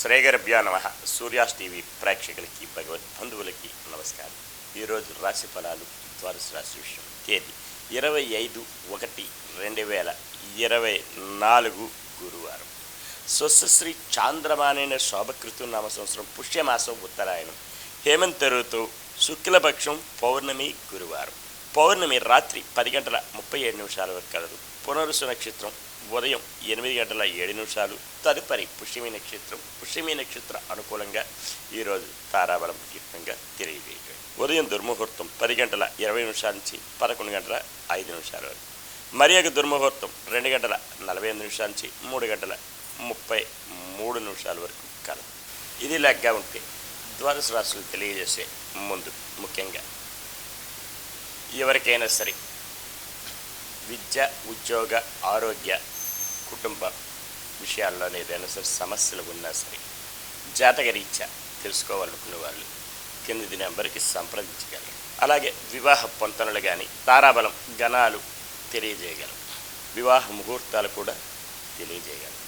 శ్రీగర్భ్యో నమ. సూర్యాస్ టీవీ ప్రేక్షకులకి భగవద్ బంధువులకి నమస్కారం. ఈరోజు రాశి ఫలాలు ద్వాదశ రాశి విషయం. తేదీ 25/1/2024 గురువారం. స్వస్శ్రీ చాంద్రమానేన శోభకృతు నామ సంవత్సరం పుష్యమాసం ఉత్తరాయణం హేమంత ఋతువు శుక్లపక్షం పౌర్ణమి గురువారం. పౌర్ణమి రాత్రి 10:37 వరకు కలదు. పునరుసు నక్షత్రం ఉదయం 8:07 తదుపరి పుష్యమి నక్షత్రం. పుష్యమి నక్షత్ర అనుకూలంగా ఈరోజు తారాబలం తీర్థంగా తెలియజేయడం. ఉదయం దుర్ముహూర్తం 10:20 నుంచి 11:05 వరకు. మరి యొక్క దుర్ముహూర్తం 2:48 నుంచి 3:33 వరకు కలదు. ఇది లెగ్గా ఉంటే ద్వాదశ రాశులు తెలియజేసే ముందు ముఖ్యంగా ఎవరికైనా సరే విద్య, ఉద్యోగ, ఆరోగ్య, కుటుంబ విషయాల్లో ఏదైనా సరే సమస్యలు ఉన్నా సరే జాతకరీత్యా తెలుసుకోవాలనుకునే వాళ్ళు కింది నెంబర్కి సంప్రదించగలరు. అలాగే వివాహ పొంతనలు కానీ తారాబలం గణాలు తెలియజేయగలరు. వివాహ ముహూర్తాలు కూడా తెలియజేయగలరు.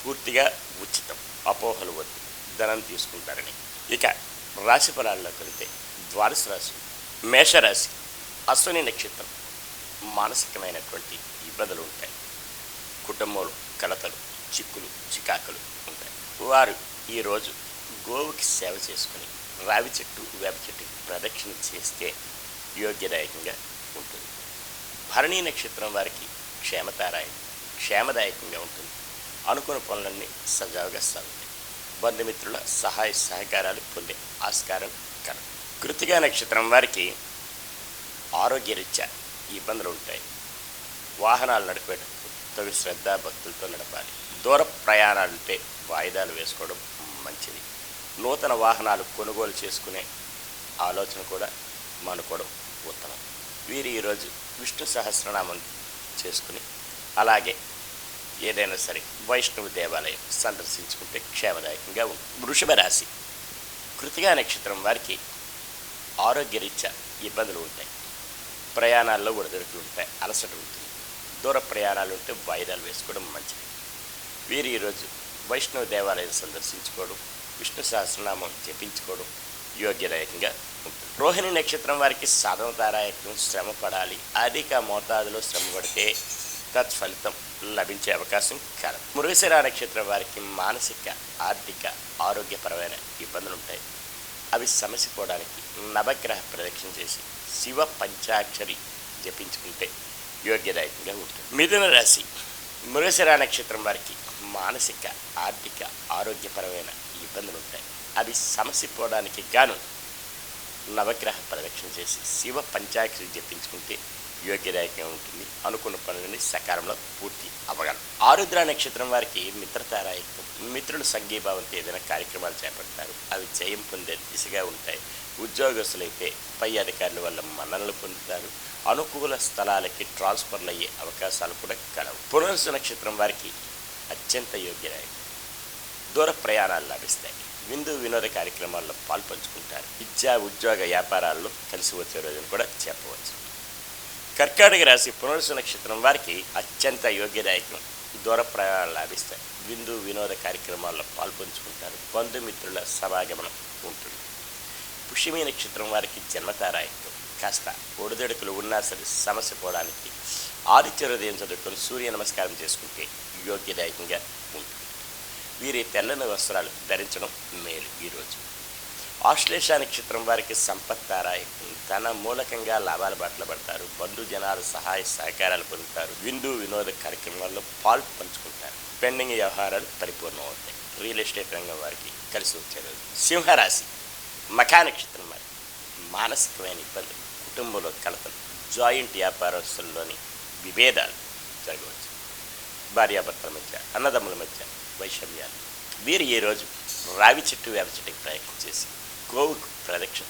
పూర్తిగా ఉచితం, అపోహలు వద్దు, ధనం తీసుకుంటారని. ఇక రాశి ఫలాల్లోకి వెళితే ద్వాదశ రాశి మేషరాశి. అశ్విని నక్షత్రం మానసికమైనటువంటి ఇబ్బందులు ఉంటాయి. కుటుంబంలో కలతలు, చిక్కులు, చికాకులు ఉంటాయి. వారు ఈరోజు గోవుకి సేవ చేసుకుని రావి చెట్టు, వేప చెట్టుకి ప్రదక్షిణ చేస్తే యోగ్యదాయకంగా ఉంటుంది. భరణీ నక్షత్రం వారికి క్షేమదాయకంగా ఉంటుంది. అనుకున్న పనులన్నీ సజావుగా సాగుతాయి. బంధుమిత్రుల సహాయ సహకారాలు పొందే ఆస్కారం కలదు. కృత్తికా నక్షత్రం వారికి ఆరోగ్యరీత్యా ఇబ్బందులు ఉంటాయి. వాహనాలు నడిపేటప్పుడు తగు శ్రద్ధ భక్తులతో నడపాలి. దూర ప్రయాణాలుంటే వాయిదాలు వేసుకోవడం మంచిది. నూతన వాహనాలు కొనుగోలు చేసుకునే ఆలోచన కూడా మానుకోవడం ఉత్తమం. వీరు ఈరోజు విష్ణు సహస్రనామం చేసుకుని అలాగే ఏదైనా సరే వైష్ణవ దేవాలయం సందర్శించుకుంటే క్షేమదాయకంగా ఉంటుంది. వృషభ రాశి. కృతికా నక్షత్రం వారికి ఆరోగ్యరీత్యా ఇబ్బందులు ఉంటాయి. ప్రయాణాల్లో ఒడిదొడుకులు ఉంటాయి, అలసట ఉంటుంది. దూర ప్రయాణాలు ఉంటే వాయిదాలు వేసుకోవడం మంచిది. వీరు ఈరోజు వైష్ణవ దేవాలయం సందర్శించుకోవడం, విష్ణు సహస్రనామం జపించుకోవడం యోగ్యదాయకంగా ఉంటుంది. రోహిణి నక్షత్రం వారికి సాధన తారాయకం. శ్రమ పడాలి. అధిక మోతాదులో శ్రమ పడితే తత్ఫలితం లభించే అవకాశం కలదు. మృగశిర నక్షత్రం వారికి మానసిక, ఆర్థిక, ఆరోగ్యపరమైన ఇబ్బందులు ఉంటాయి. అవి సమసిపోవడానికి నవగ్రహ ప్రదక్షిణ చేసి శివ పంచాక్షరి జపించుకుంటే యోగ్యదాయకంగా ఉంటుంది. మిథున రాశి. మృగశిర నక్షత్రం వారికి మానసిక, ఆర్థిక, ఆరోగ్యపరమైన ఇబ్బందులు ఉంటాయి. అవి సమసిపోవడానికి గాను నవగ్రహ ప్రదక్షిణ చేసి శివ పంచాక్షరి జపించుకుంటే యోగ్యదాయకంగా ఉంటుంది. అనుకున్న పనులని సకాలంలో పూర్తి అవ్వగలరు. ఆరుద్ర నక్షత్రం వారికి మిత్రతారాయకం. మిత్రులు సంఘీభావంతో ఏదైనా కార్యక్రమాలు చేపడతారు. అవి జయం పొందే దిశగా ఉంటాయి. ఉద్యోగస్తులైతే పై అధికారుల వల్ల మన్ననలు పొందుతారు. అనుకూల స్థలాలకి ట్రాన్స్ఫర్లు అయ్యే అవకాశాలు కూడా కలవు. పునరుసు నక్షత్రం వారికి అత్యంత యోగ్యదాయకం. దూర ప్రయాణాలు లభిస్తాయి. విందు వినోద కార్యక్రమాల్లో పాల్పంచుకుంటారు. విద్యా, ఉద్యోగ, వ్యాపారాల్లో కలిసి వచ్చే రోజును కూడా చెప్పవచ్చు. కర్కాటక రాశి. పునరుసు నక్షత్రం వారికి అత్యంత యోగ్యదాయకం. దూర ప్రయాణాలు లాభిస్తాయి. విందు వినోద కార్యక్రమాల్లో పాల్పంచుకుంటారు. బంధుమిత్రుల సమాగమనం ఉంటుంది. పుష్యమి నక్షత్రం వారికి జన్మతారాయకం. కాస్త ఒడిదొడుకులు ఉన్నా సరే సమస్య పోవడానికి ఆదిత్య హృదయం చదువుకొని సూర్య నమస్కారం చేసుకుంటే యోగ్యదాయకంగా ఉంటుంది. వీరి తెల్లని వస్త్రాలు ధరించడం మేలు ఈరోజు. ఆశ్లేష నక్షత్రం వారికి సంపత్తారాయకం. ధన మూలకంగా లాభాల బాటలు పడతారు. బంధుజనాల సహాయ సహకారాలు పొందుతారు. విందు వినోద కార్యక్రమాల్లో పాలు పంచుకుంటారు. పెండింగ్ వ్యవహారాలు పరిపూర్ణం అవుతాయి. రియల్ ఎస్టేట్ రంగం వారికి కలిసి వచ్చేది. సింహరాశి. మఖా నక్షత్రం వారి మానసికమైన ఇబ్బందులు, కుటుంబంలో కలతలు, జాయింట్ వ్యాపారస్తుల్లోని విభేదాలు జరగవచ్చు. భార్యాభర్తల మధ్య, అన్నదమ్ముల మధ్య వైషమ్యాలు. వీరు ఈరోజు రావి చెట్టు, వేప చెట్టుకి ప్రయత్నం చేసి గోవుకు ప్రదక్షిణ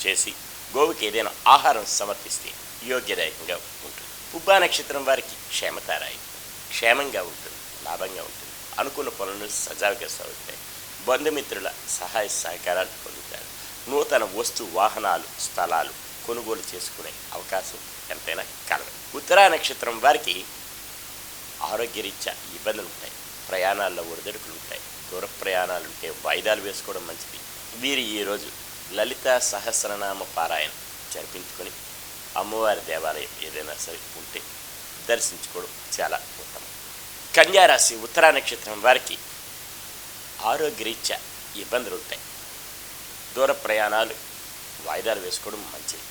చేసి గోవుకి ఏదైనా ఆహారం సమర్పిస్తే యోగ్యదాయకంగా ఉంటుంది. పుబ్బా నక్షత్రం వారికి క్షేమతారాయకం. క్షేమంగా ఉంటుంది, లాభంగా ఉంటుంది. అనుకున్న పనులు సజావుగా సాగుతాయి. బంధుమిత్రుల సహాయ సహకారాలు పొందుతారు. నూతన వస్తు, వాహనాలు, స్థలాలు కొనుగోలు చేసుకునే అవకాశం ఎంతైనా కలదు. ఉత్తరా నక్షత్రం వారికి ఆరోగ్యరీత్యా ఇబ్బందులు ఉంటాయి. ప్రయాణాల్లో ఒడిదొడుకులు ఉంటాయి. దూర ప్రయాణాలుంటే వాయిదాలు వేసుకోవడం మంచిది. వీరు ఈరోజు లలితా సహస్రనామ పారాయణ జరిపించుకొని అమ్మవారి దేవాలయం ఏదైనా సరే ఉంటే దర్శించుకోవడం చాలా ఉత్తమం. కన్యారాశి ఉత్తరా నక్షత్రం వారికి ఆరోగ్యరీత్యా ఇబ్బందులు ఉంటాయి. దూర ప్రయాణాలు వాయిదాలు వేసుకోవడం మంచిది.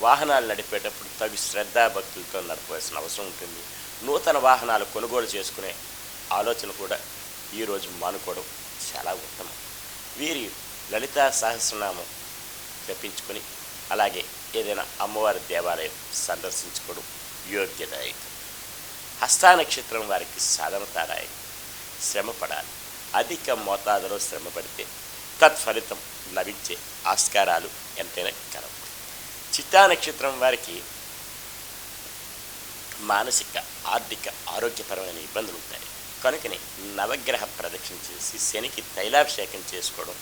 వాహనాలు నడిపేటప్పుడు తగు శ్రద్ధాభక్తులతో నడపవలసిన అవసరం ఉంటుంది. నూతన వాహనాలు కొనుగోలు చేసుకునే ఆలోచన కూడా ఈరోజు మానుకోవడం చాలా ఉత్తమం. వీరి లలితా సహస్రనామం జపించుకొని అలాగే ఏదైనా అమ్మవారి దేవాలయం సందర్శించుకోవడం యోగ్యదాయకం. హస్తా నక్షత్రం వారికి సాధనతాదాయకం. శ్రమ పడాలి. అధిక మోతాదులో శ్రమ పడితే తత్ఫలితం లభించే ఆస్కారాలు ఎంతైనా కలవు. చిత్తా నక్షత్రం వారికి మానసిక ఆర్థిక ఆరోగ్యపరమైన ఇబ్బందులు ఉంటాయి. కనుకనే నవగ్రహ ప్రదక్షిణ చేసి శనికి తైలాభిషేకం చేసుకోవడం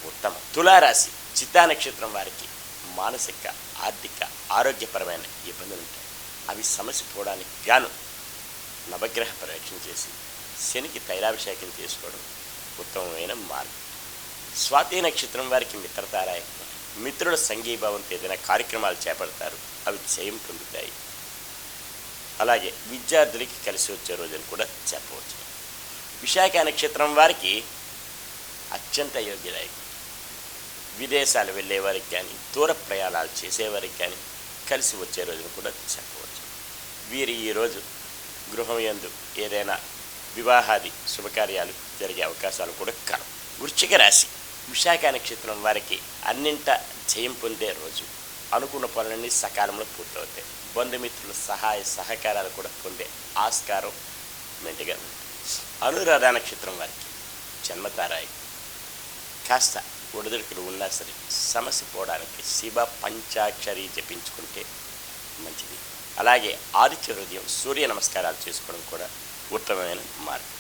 ఉత్తమం. తులారాశి చిత్తా నక్షత్రం వారికి మానసిక ఆర్థిక ఆరోగ్యపరమైన ఇబ్బందులు ఉంటాయి. అవి సమసిపోవడానికి గాను నవగ్రహ ప్రదక్షిణ చేసి శనికి తైలాభిషేకం చేసుకోవడం ఉత్తమమైన మార్గం. స్వాతి నక్షత్రం వారికి మిత్రతారాయకం. మిత్రుల సంఘీభావంతో ఏదైనా కార్యక్రమాలు చేపడతారు, అవి జయం పొందుతాయి. అలాగే విద్యార్థులకి కలిసి వచ్చే రోజుని కూడా చెప్పవచ్చు. విశాఖ నక్షత్రం వారికి అత్యంత యోగ్యదాయకం. విదేశాలు వెళ్ళే వారికి కానీ దూర ప్రయాణాలు చేసేవారికి కానీ కలిసి వచ్చే రోజును కూడా చెప్పవచ్చు. వీరు ఈరోజు గృహం యందు ఏదైనా వివాహాది శుభకార్యాలు జరిగే అవకాశాలు కూడా కలవు. వృశ్చిక రాశి విశాఖ నక్షత్రం వారికి అన్నింట జయం పొందే రోజు. అనుకున్న పనులన్నీ సకాలంలో పూర్తవుతాయి. బంధుమిత్రుల సహాయ సహకారాలు కూడా పొందే ఆస్కారం మెండుగా ఉంది. అనురాధ నక్షత్రం వారికి జన్మతారాయి. కాస్త ఒడిదుడుకులు ఉన్నా సరే సమస్య పోవడానికి శివ పంచాక్షరి జపించుకుంటే మంచిది. అలాగే ఆదిత్య హృదయం సూర్య నమస్కారాలు చేసుకోవడం కూడా ఉత్తమమైన మార్గం.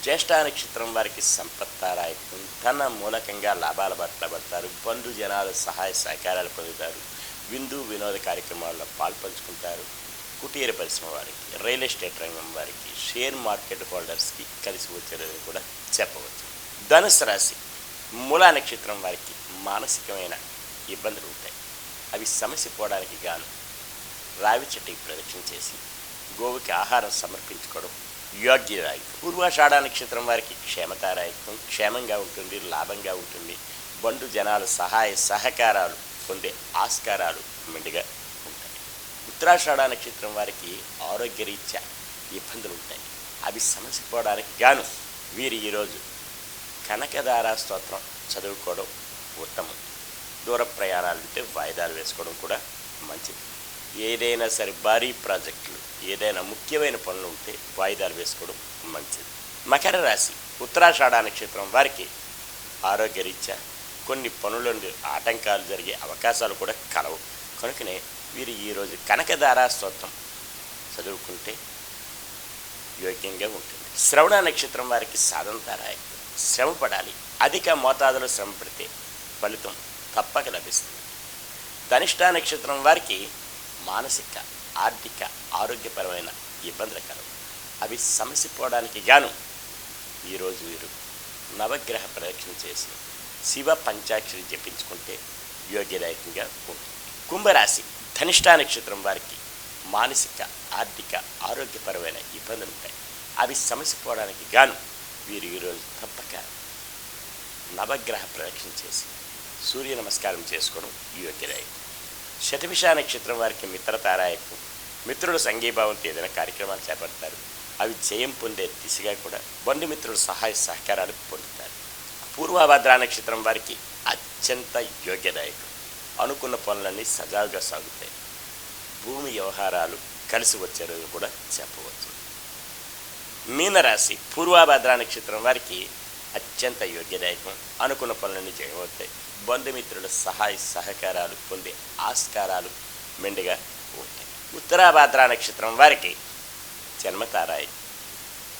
జ్యేష్ఠ నక్షత్రం వారికి సంపత్తారాయకం. తన మూలకంగా లాభాల బాటలో పడతారు. బంధు జనాలు సహాయ సహకారాలు పొందుతారు. విందు వినోద కార్యక్రమాల్లో పాల్పంచుకుంటారు. కుటీర పరిశ్రమ వారికి, రియల్ ఎస్టేట్ రంగం వారికి, షేర్ మార్కెట్ హోల్డర్స్కి కలిసి వచ్చేదని కూడా చెప్పవచ్చు. ధనుసు రాశి మూలా నక్షత్రం వారికి మానసికమైన ఇబ్బందులు ఉంటాయి. అవి సమస్య పోవడానికి గాను రావి చెట్టుకి ప్రదక్షిణ చేసి గోవుకి ఆహారం సమర్పించుకోవడం యోగ్యదాయకం. పూర్వాషాఢ నక్షత్రం వారికి క్షేమతారాయకం. క్షేమంగా ఉంటుంది, లాభంగా ఉంటుంది. బంధు జనాలు సహాయ సహకారాలు పొందే ఆస్కారాలు మెండుగా ఉంటాయి. ఉత్తరాషాఢ నక్షత్రం వారికి ఆరోగ్యరీత్యా ఇబ్బందులు ఉంటాయి. అవి సమస్య పోవడానికి గాను వీరు ఈరోజు కనకదారా స్తోత్రం చదువుకోవడం ఉత్తమం. దూర ప్రయాణాలు ఉంటే వాయిదాలు వేసుకోవడం కూడా మంచిది. ఏదైనా సరే భారీ ప్రాజెక్టులు ఏదైనా ముఖ్యమైన పనులు ఉంటే వాయిదాలు వేసుకోవడం మంచిది. మకర రాశి ఉత్తరాషాఢ నక్షత్రం వారికి ఆరోగ్యరీత్యా కొన్ని పనులందు ఆటంకాలు జరిగే అవకాశాలు కూడా కలవు. కనుకనే వీరు ఈరోజు కనకదారా స్తోత్రం చదువుకుంటే యోగ్యంగా ఉంటుంది. శ్రవణ నక్షత్రం వారికి సాధనతారాయకం. శ్రమ పడాలి. అధిక మోతాదులో శ్రమ పడితే ఫలితం తప్పక లభిస్తుంది. ధనిష్ఠ నక్షత్రం వారికి మానసిక ఆర్థిక ఆరోగ్యపరమైన ఇబ్బందులు కలవు. అవి సమసిపోవడానికి గాను ఈరోజు వీరు నవగ్రహ ప్రదక్షిణ చేసి శివ పంచాక్షరి జపించుకుంటే యోగ్యదాయకంగా ఉంటుంది. కుంభరాశి ధనిష్ఠ నక్షత్రం వారికి మానసిక ఆర్థిక ఆరోగ్యపరమైన ఇబ్బందులు ఉంటాయి. అవి సమసిపోవడానికి గాను వీరు ఈరోజు తప్పక నవగ్రహ ప్రదక్షిణ చేసి సూర్య నమస్కారం చేసుకోవడం యోగ్యదాయకం. శతభిష నక్షత్రం వారికి మిత్రతారాయకం. మిత్రుల సంఘీభావంతో ఏదైనా కార్యక్రమాలు చేపడతారు. అవి జయం పొందే దిశగా కూడా బంధుమిత్రుల సహాయ సహకారాలు పొందుతారు. పూర్వభద్ర నక్షత్రం వారికి అత్యంత యోగ్యదాయకం. అనుకున్న పనులన్నీ సజావుగా సాగుతాయి. భూమి వ్యవహారాలు కలిసి వచ్చే రోజు కూడా చెప్పవచ్చు. మీనరాశి పూర్వభద్ర నక్షత్రం వారికి అత్యంత యోగ్యదాయకం. అనుకున్న పనులన్నీ జయమవుతాయి. బంధుమిత్రుల సహాయ సహకారాలు పొందే ఆస్కారాలు మెండుగా ఉంటాయి. ఉత్తరాభాద్ర నక్షత్రం వారికి జన్మతారాయి.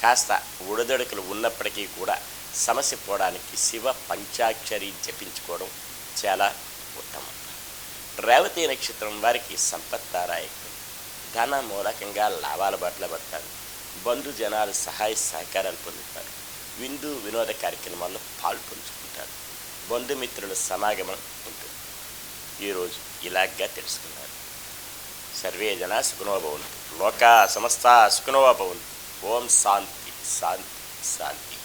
కాస్త ఉడదొడుకులు ఉన్నప్పటికీ కూడా సమస్య పోవడానికి శివ పంచాక్షరి జపించుకోవడం చాలా ఉత్తమం. రేవతి నక్షత్రం వారికి సంపత్తారాయకం. ధన మూలకంగా లాభాల బాటలో పడతారు. బంధు జనాలు సహాయ సహకారాలు పొందుతారు. విందు వినోద కార్యక్రమాల్లో పాల్పంచుకుంటారు. బంధుమిత్రుల సమాగమం ఉంటుంది. ఈరోజు ఇలాగ్గా తెలుసుకున్నారు. సర్వే జనా సుఖినో భవంతు. లోకా సమస్తా సుఖినో భవంతు. ఓం శాంతి శాంతి శాంతి.